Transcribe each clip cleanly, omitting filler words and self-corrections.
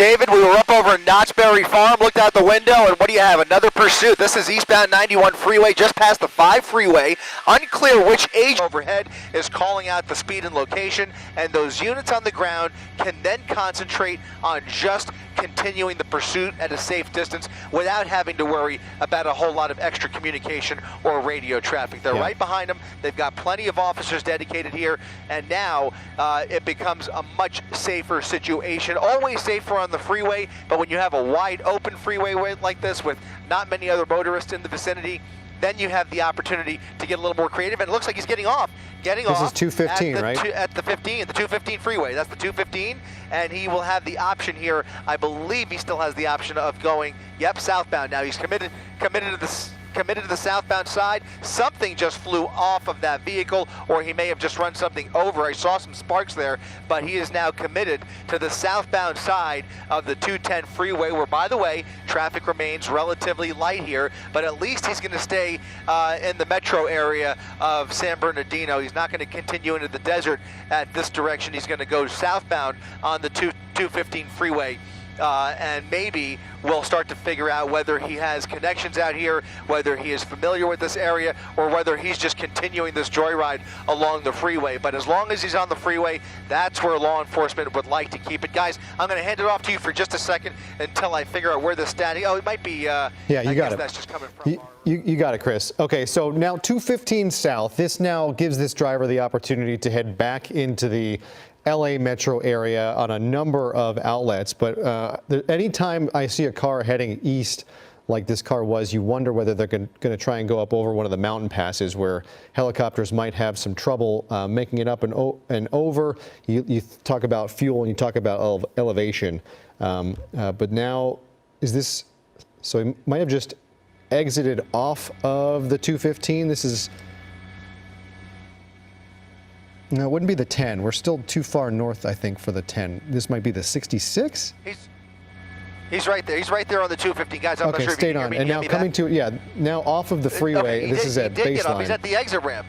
David, we were up over in Knott's Berry Farm, looked out the window, and what do you have? Another pursuit. This is eastbound 91 freeway, just past the 5 freeway. Unclear which agent overhead is calling out the speed and location, and those units on the ground can then concentrate on just continuing the pursuit at a safe distance without having to worry about a whole lot of extra communication or radio traffic. They're right behind them. They've got plenty of officers dedicated here, and now it becomes a much safer situation. Always safer on the freeway, but when you have a wide open freeway like this with not many other motorists in the vicinity, then you have the opportunity to get a little more creative, and it looks like he's getting off. This is 215, right? At the 215 freeway. That's the 215, and he will have the option here. I believe he still has the option of going, southbound. Now he's committed to the southbound side. Something just flew off of that vehicle, or he may have just run something over. I saw some sparks there, but he is now committed to the southbound side of the 210 freeway, where, by the way, traffic remains relatively light here, but at least he's going to stay in the metro area of San Bernardino. He's not going to continue into the desert at this direction. He's going to go southbound on the 215 freeway. And maybe we'll start to figure out whether he has connections out here, whether he is familiar with this area, or whether he's just continuing this joyride along the freeway. But as long as he's on the freeway, that's where law enforcement would like to keep it. Guys, I'm going to hand it off to you for just a second until I figure out where the static. Oh, it might be. Yeah, you got it. That's just coming from. You got it, Chris. Okay, so now 215 south. This now gives this driver the opportunity to head back into the LA metro area on a number of outlets, but anytime I see a car heading east like this car was, you wonder whether they're going to try and go up over one of the mountain passes where helicopters might have some trouble making it up and over. You talk about fuel and you talk about elevation, but now is this, so he might have just exited off of the 215. This is, no, it wouldn't be the 10. We're still too far north, I think, for the 10. This might be the 66? He's right there. He's right there on the 215, guys. I'm not sure if you can hear me. And now coming to, now off of the freeway. Okay, this is at Baseline. He's at the exit ramp.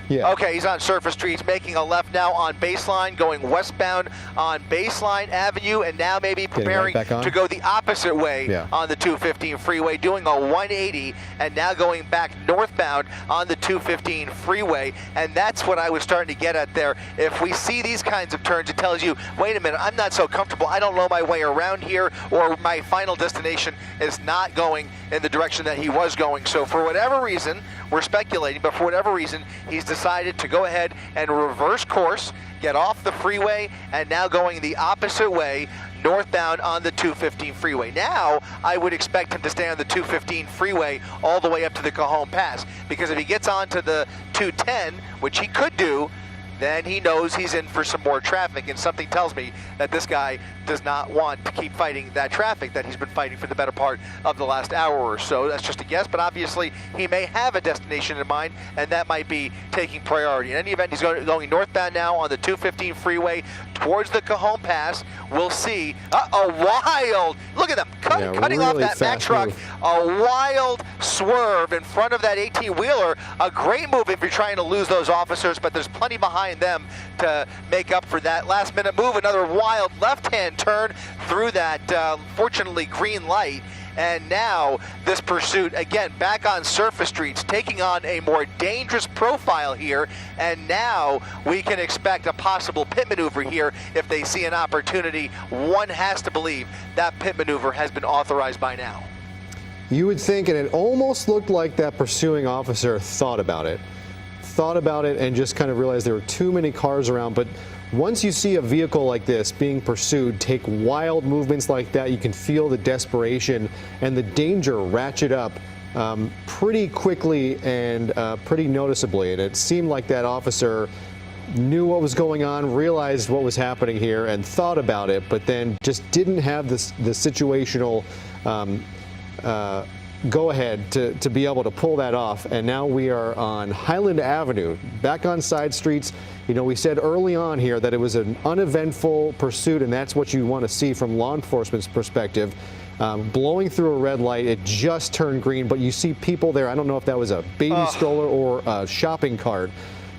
Yeah. Okay, he's on Surface Street. He's making a left now on Baseline, going westbound on Baseline Avenue, and now maybe preparing to go the opposite way on the 215 freeway, doing a 180, and now going back northbound on the 215 freeway. And that's what I was starting to get at there. If we see these kinds of turns, it tells you, wait a minute, I'm not so comfortable. I don't know my way around here, or my final destination is not going in the direction that he was going. So for whatever reason, we're speculating, but for whatever reason, he's decided to go ahead and reverse course, get off the freeway, and now going the opposite way, northbound on the 215 freeway. Now, I would expect him to stay on the 215 freeway all the way up to the Cajon Pass, because if he gets onto the 210, which he could do, then he knows he's in for some more traffic, and something tells me that this guy does not want to keep fighting that traffic that he's been fighting for the better part of the last hour or so. That's just a guess, but obviously he may have a destination in mind, and that might be taking priority. In any event, he's going northbound now on the 215 freeway towards the Cajon Pass. We'll see a wild, look at them, cutting off that Mack truck, a wild swerve in front of that 18-wheeler. A great move if you're trying to lose those officers, but there's plenty behind them to make up for that last-minute move. Another wild left-hand turn through that, fortunately, green light. And now this pursuit, again, back on surface streets, taking on a more dangerous profile here. And now we can expect a possible pit maneuver here if they see an opportunity. One has to believe that pit maneuver has been authorized by now. You would think, and it almost looked like that pursuing officer thought about it and just kind of realized there were too many cars around. But once you see a vehicle like this being pursued take wild movements like that, you can feel the desperation and the danger ratchet up pretty quickly and pretty noticeably. And it seemed like that officer knew what was going on, realized what was happening here, and thought about it, but then just didn't have the situational go ahead to be able to pull that off. And now we are on Highland Avenue, back on side streets. You know, we said early on here that it was an uneventful pursuit, and that's what you want to see from law enforcement's perspective. Blowing through a red light, it just turned green, but you see people there. I don't know if that was a baby stroller or a shopping cart,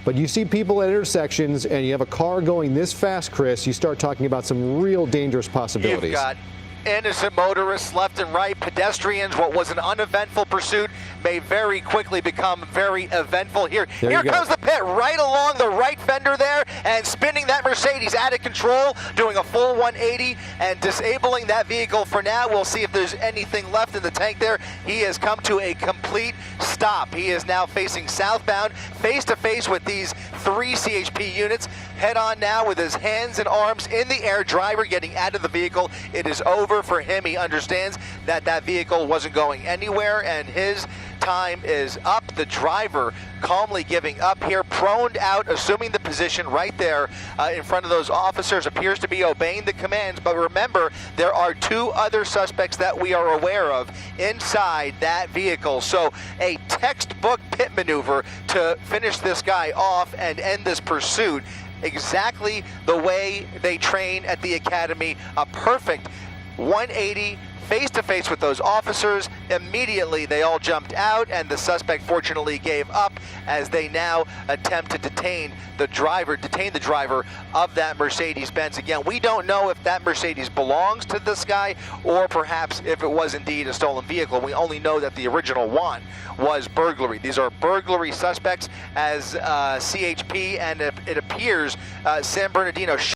But you see people at intersections and you have a car going this fast, Chris, you start talking about some real dangerous possibilities. You've got innocent motorists left and right, pedestrians. What was an uneventful pursuit may very quickly become very eventful. Here comes the pit right along the right fender there and spinning that Mercedes out of control, doing a full 180 and disabling that vehicle for now. We'll see if there's anything left in the tank there. He has come to a complete stop. He is now facing southbound, face to face with these 3 CHP units. Head on now with his hands and arms in the air, driver getting out of the vehicle. It is over for him. He understands that that vehicle wasn't going anywhere and his time is up. The driver calmly giving up here, proned out, assuming the position right there in front of those officers, appears to be obeying the commands. But remember, there are 2 other suspects that we are aware of inside that vehicle. So a textbook pit maneuver to finish this guy off and end this pursuit exactly the way they train at the academy. A perfect 180 face-to-face with those officers. Immediately they all jumped out and the suspect fortunately gave up as they now attempt to detain the driver of that Mercedes-Benz. Again, we don't know if that Mercedes belongs to this guy or perhaps if it was indeed a stolen vehicle. We only know that the original one was burglary. These are burglary suspects as CHP, and it appears San Bernardino